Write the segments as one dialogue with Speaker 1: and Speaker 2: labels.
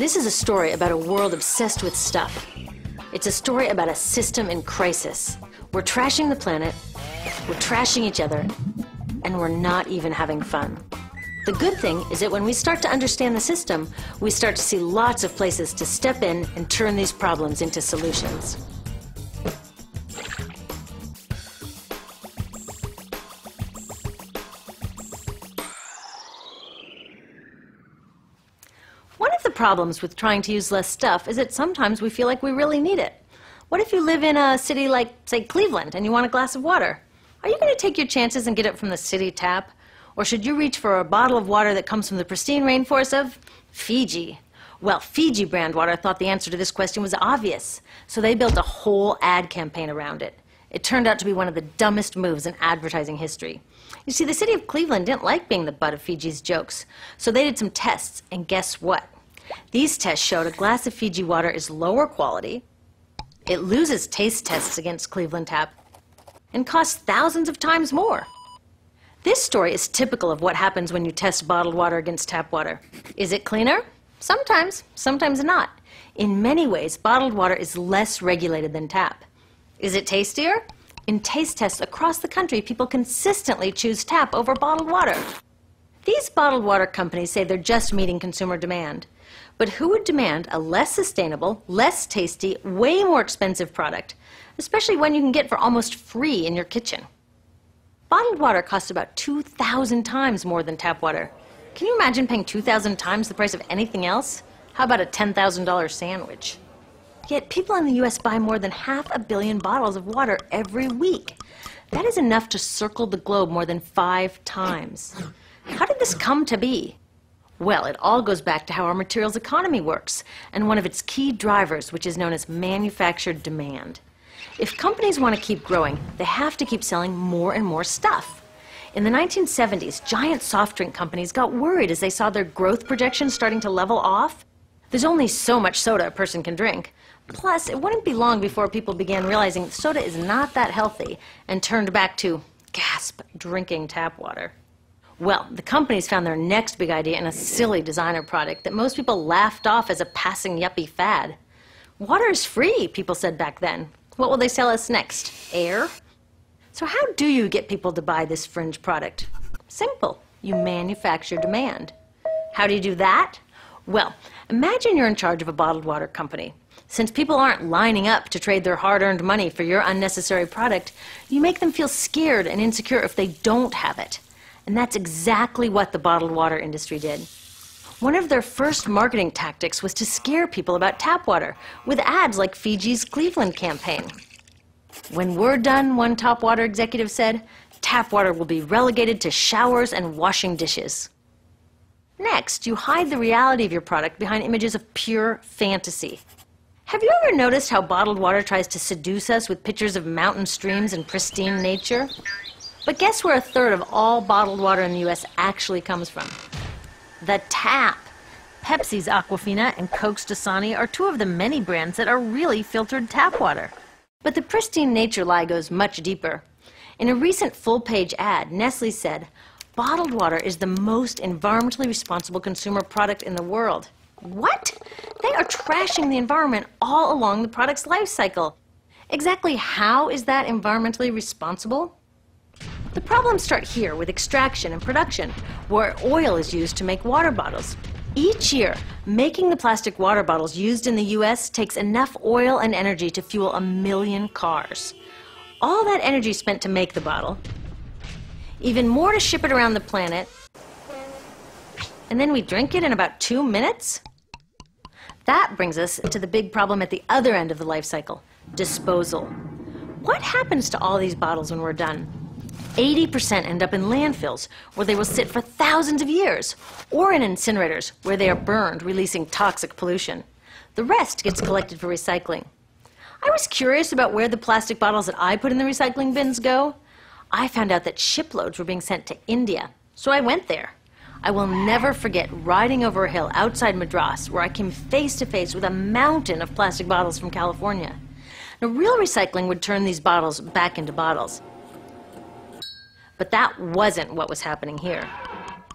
Speaker 1: This is a story about a world obsessed with stuff. It's a story about a system in crisis. We're trashing the planet, we're trashing each other, and we're not even having fun. The good thing is that when we start to understand the system, we start to see lots of places to step in and turn these problems into solutions. One of the problems with trying to use less stuff is that sometimes we feel like we really need it. What if you live in a city like, say, Cleveland, and you want a glass of water? Are you going to take your chances and get it from the city tap? Or should you reach for a bottle of water that comes from the pristine rainforest of Fiji? Well, Fiji brand water thought the answer to this question was obvious, so they built a whole ad campaign around it. It turned out to be one of the dumbest moves in advertising history. You see, the city of Cleveland didn't like being the butt of Fiji's jokes, so they did some tests, and guess what? These tests showed a glass of Fiji water is lower quality, it loses taste tests against Cleveland Tap, and costs thousands of times more. This story is typical of what happens when you test bottled water against tap water. Is it cleaner? Sometimes, sometimes not. In many ways, bottled water is less regulated than tap. Is it tastier? In taste tests across the country, people consistently choose tap over bottled water. These bottled water companies say they're just meeting consumer demand. But who would demand a less sustainable, less tasty, way more expensive product, especially one you can get for almost free in your kitchen? Bottled water costs about 2,000 times more than tap water. Can you imagine paying 2,000 times the price of anything else? How about a $10,000 sandwich? Yet people in the U.S. buy more than 500 million bottles of water every week. That is enough to circle the globe more than 5 times. How did this come to be? Well, it all goes back to how our materials economy works, and one of its key drivers, which is known as manufactured demand. If companies want to keep growing, they have to keep selling more and more stuff. In the 1970s, giant soft drink companies got worried as they saw their growth projections starting to level off. There's only so much soda a person can drink. Plus, it wouldn't be long before people began realizing soda is not that healthy and turned back to, gasp, drinking tap water. Well, the companies found their next big idea in a silly designer product that most people laughed off as a passing yuppie fad. Water is free, people said back then. What will they sell us next? Air? So how do you get people to buy this fringe product? Simple. You manufacture demand. How do you do that? Well, imagine you're in charge of a bottled water company. Since people aren't lining up to trade their hard-earned money for your unnecessary product, you make them feel scared and insecure if they don't have it. And that's exactly what the bottled water industry did. One of their first marketing tactics was to scare people about tap water with ads like Fiji's Cleveland campaign. When we're done, one top water executive said, tap water will be relegated to showers and washing dishes. Next, you hide the reality of your product behind images of pure fantasy. Have you ever noticed how bottled water tries to seduce us with pictures of mountain streams and pristine nature? But guess where 1/3 of all bottled water in the U.S. actually comes from? The tap. Pepsi's Aquafina and Coke's Dasani are 2 of the many brands that are really filtered tap water. But the pristine nature lie goes much deeper. In a recent full-page ad, Nestle said, bottled water is the most environmentally responsible consumer product in the world. What? They are trashing the environment all along the product's life cycle. Exactly how is that environmentally responsible? The problems start here with extraction and production, where oil is used to make water bottles. Each year, making the plastic water bottles used in the U.S. takes enough oil and energy to fuel 1 million cars. All that energy spent to make the bottle, even more to ship it around the planet, and then we drink it in about 2 minutes? That brings us to the big problem at the other end of the life cycle, disposal. What happens to all these bottles when we're done? 80% end up in landfills, where they will sit for thousands of years, or in incinerators, where they are burned, releasing toxic pollution. The rest gets collected for recycling. I was curious about where the plastic bottles that I put in the recycling bins go. I found out that shiploads were being sent to India, so I went there. I will never forget riding over a hill outside Madras, where I came face to face with a mountain of plastic bottles from California. Now, real recycling would turn these bottles back into bottles. But that wasn't what was happening here.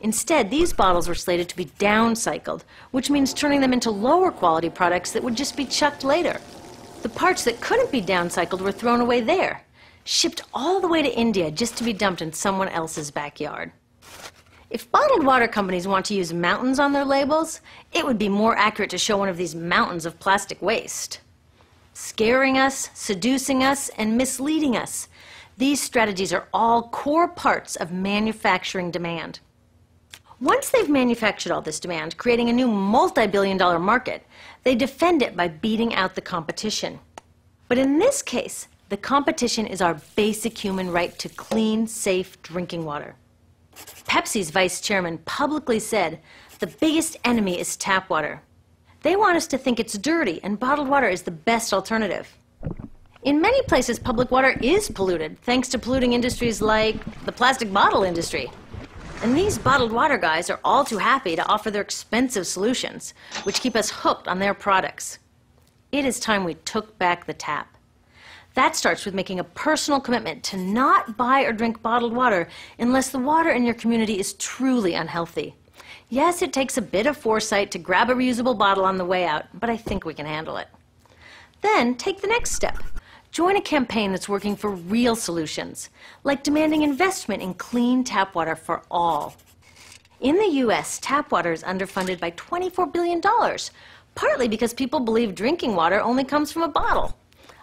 Speaker 1: Instead, these bottles were slated to be downcycled, which means turning them into lower quality products that would just be chucked later. The parts that couldn't be downcycled were thrown away there, shipped all the way to India just to be dumped in someone else's backyard. If bottled water companies want to use mountains on their labels, it would be more accurate to show one of these mountains of plastic waste. Scaring us, seducing us, and misleading us. These strategies are all core parts of manufacturing demand. Once they've manufactured all this demand, creating a new multi-billion-dollar market, they defend it by beating out the competition. But in this case, the competition is our basic human right to clean, safe drinking water. Pepsi's vice chairman publicly said, "The biggest enemy is tap water." They want us to think it's dirty and bottled water is the best alternative. In many places, public water is polluted, thanks to polluting industries like the plastic bottle industry. And these bottled water guys are all too happy to offer their expensive solutions, which keep us hooked on their products. It is time we took back the tap. That starts with making a personal commitment to not buy or drink bottled water unless the water in your community is truly unhealthy. Yes, it takes a bit of foresight to grab a reusable bottle on the way out, but I think we can handle it. Then take the next step. Join a campaign that's working for real solutions, like demanding investment in clean tap water for all. In the U.S., tap water is underfunded by $24 billion, partly because people believe drinking water only comes from a bottle.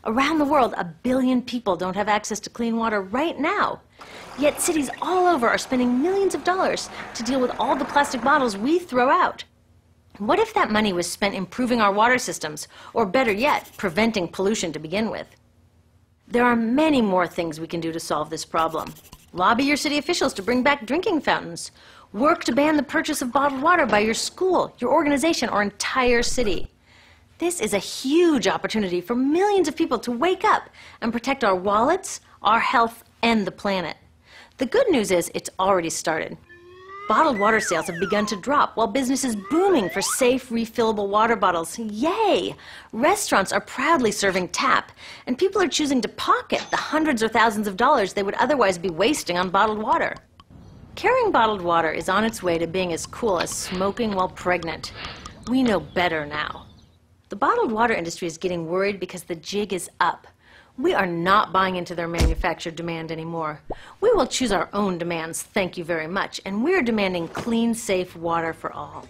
Speaker 1: Around the world, 1 billion people don't have access to clean water right now. Yet cities all over are spending millions of dollars to deal with all the plastic bottles we throw out. What if that money was spent improving our water systems, or better yet, preventing pollution to begin with? There are many more things we can do to solve this problem. Lobby your city officials to bring back drinking fountains. Work to ban the purchase of bottled water by your school, your organization, or entire city. This is a huge opportunity for millions of people to wake up and protect our wallets, our health, and the planet. The good news is it's already started. Bottled water sales have begun to drop while business is booming for safe, refillable water bottles. Yay! Restaurants are proudly serving tap, and people are choosing to pocket the hundreds or thousands of dollars they would otherwise be wasting on bottled water. Carrying bottled water is on its way to being as cool as smoking while pregnant. We know better now. The bottled water industry is getting worried because the jig is up. We are not buying into their manufactured demand anymore. We will choose our own demands, thank you very much, and we're demanding clean, safe water for all.